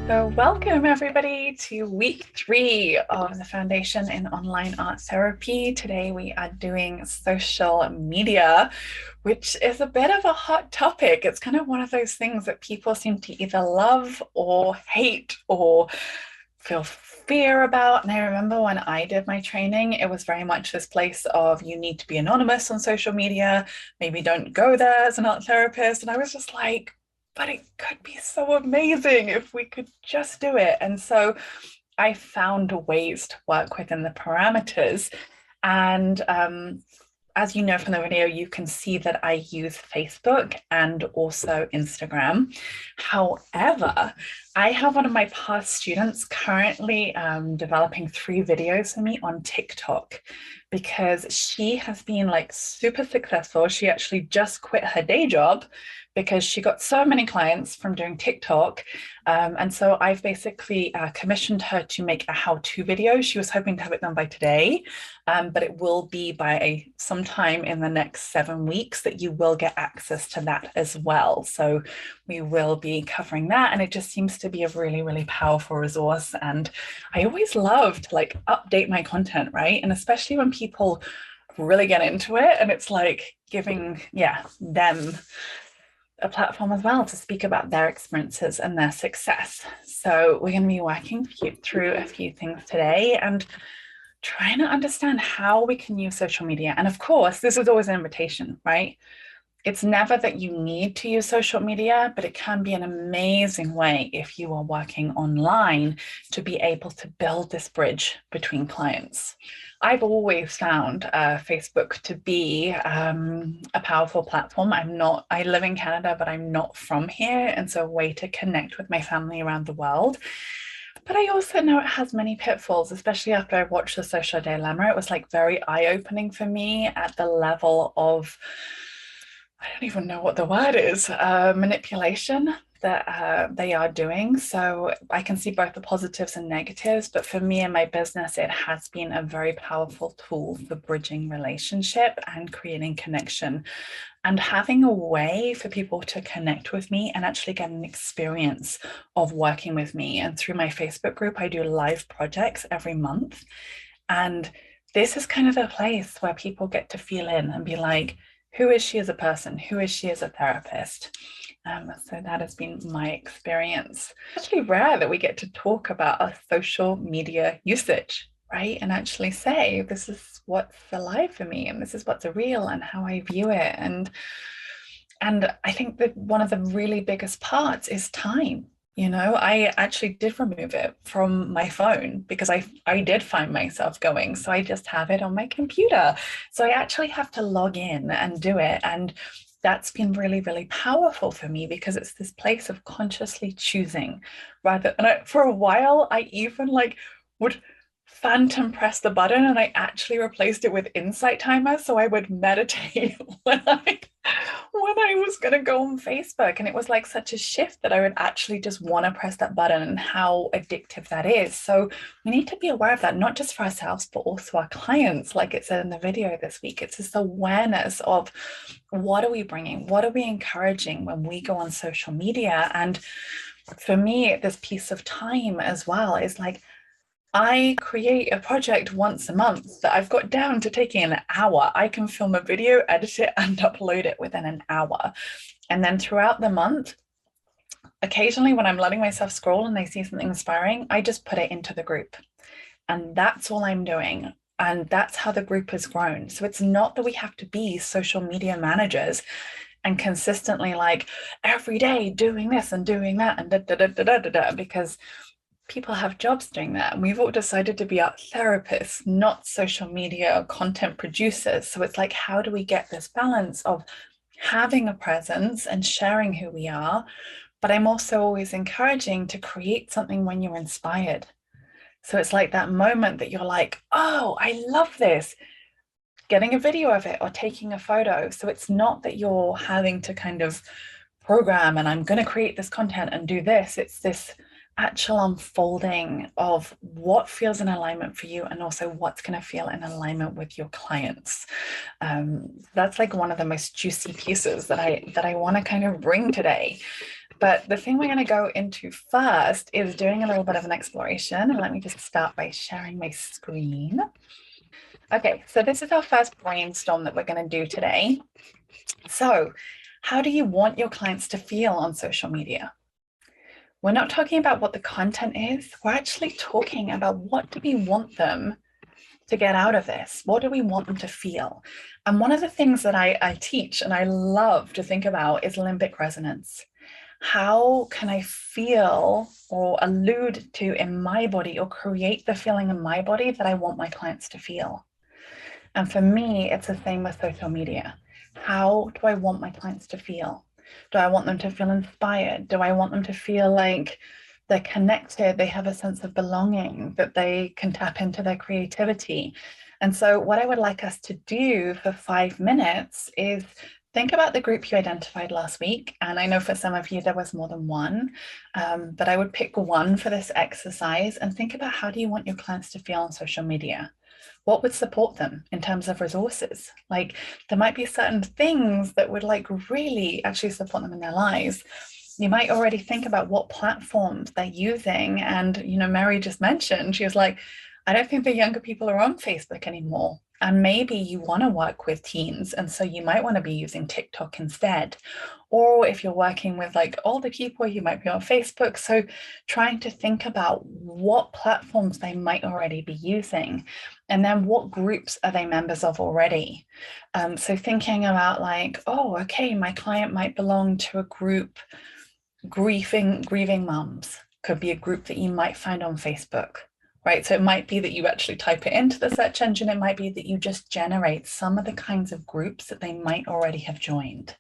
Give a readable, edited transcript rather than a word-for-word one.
So, welcome everybody to week 3 of the Foundation in Online Art Therapy. Today, we are doing social media, which is a bit of a hot topic. It's kind of one of those things that people seem to either love or hate or feel fear about. And I remember when I did my training, it was very much this place of you need to be anonymous on social media, maybe don't go there as an art therapist. And I was just like, but it could be so amazing if we could just do it. And so I found ways to work within the parameters. And as you know from the video, you can see that I use Facebook and also Instagram. However, I have one of my past students currently developing 3 videos for me on TikTok because she has been like super successful. She actually just quit her day job because she got so many clients from doing TikTok. And so I've basically commissioned her to make a how-to video. She was hoping to have it done by today, but it will be by sometime in the next 7 weeks that you will get access to that as well. So we will be covering that. And it just seems to be a really, really powerful resource. And I always love to like update my content, right? And especially when people really get into it and it's like giving, them a platform as well to speak about their experiences and their success. So we're going to be working through a few things today and trying to understand how we can use social media. And of course, this is always an invitation, right? It's never that you need to use social media, but it can be an amazing way if you are working online to be able to build this bridge between clients. I've always found Facebook to be a powerful platform. I live in Canada, but I'm not from here. And so a way to connect with my family around the world. But I also know it has many pitfalls, especially after I watched The Social Dilemma. It was like very eye-opening for me at the level of, I don't even know what the word is, manipulation that they are doing. So I can see both the positives and negatives, but for me and my business, it has been a very powerful tool for bridging relationship and creating connection and having a way for people to connect with me and actually get an experience of working with me. And through my Facebook group, I do live projects every month. And this is kind of a place where people get to feel in and be like, who is she as a person? Who is she as a therapist? So that has been my experience. It's actually rare that we get to talk about our social media usage, right? And actually say, this is what's alive for me, and this is what's real, and how I view it. And I think that one of the really biggest parts is time. I actually did remove it from my phone because I did find myself going. So I just have it on my computer. So I actually have to log in and do it. And that's been really, really powerful for me because it's this place of consciously choosing for a while, I even like would phantom press the button and I actually replaced it with insight timer. So I would meditate when I was going to go on Facebook. And it was like such a shift that I would actually just want to press that button and how addictive that is. So we need to be aware of that, not just for ourselves, but also our clients. Like it said in the video this week, it's this awareness of what are we bringing? What are we encouraging when we go on social media? And for me, this piece of time as well is like, I create a project once a month that I've got down to taking an hour. I can film a video, edit it, and upload it within an hour. And then throughout the month, occasionally when I'm letting myself scroll and I see something inspiring, I just put it into the group. And that's all I'm doing. And that's how the group has grown. So it's not that we have to be social media managers and consistently like every day doing this and doing that and because people have jobs doing that. And we've all decided to be art therapists, not social media content producers. So it's like, how do we get this balance of having a presence and sharing who we are? But I'm also always encouraging to create something when you're inspired. So it's like that moment that you're like, oh, I love this, getting a video of it or taking a photo. So it's not that you're having to kind of program and I'm going to create this content and do this. It's this actual unfolding of what feels in alignment for you and also what's going to feel in alignment with your clients. That's like one of the most juicy pieces that I want to kind of bring today. But the thing we're going to go into first is doing a little bit of an exploration. And let me just start by sharing my screen. Okay, so this is our first brainstorm that we're going to do today. So, how do you want your clients to feel on social media? We're not talking about what the content is. We're actually talking about what do we want them to get out of this? What do we want them to feel? And one of the things that I teach and I love to think about is limbic resonance. How can I feel or allude to in my body or create the feeling in my body that I want my clients to feel? And for me, it's the same with social media. How do I want my clients to feel? Do I want them to feel inspired? Do I want them to feel like they're connected, they have a sense of belonging, that they can tap into their creativity? And so what I would like us to do for 5 minutes is think about the group you identified last week. And I know for some of you there was more than one, but I would pick one for this exercise and think about how do you want your clients to feel on social media? What would support them in terms of resources? Like there might be certain things that would like really actually support them in their lives. You might already think about what platforms they're using. And, Mary just mentioned, she was like, I don't think the younger people are on Facebook anymore. And maybe you want to work with teens. And so you might want to be using TikTok instead. Or if you're working with like older people, you might be on Facebook. So trying to think about what platforms they might already be using. And then what groups are they members of already? So thinking about like, oh, okay, my client might belong to a group, grieving mums could be a group that you might find on Facebook, right? So it might be that you actually type it into the search engine. It might be that you just generate some of the kinds of groups that they might already have joined.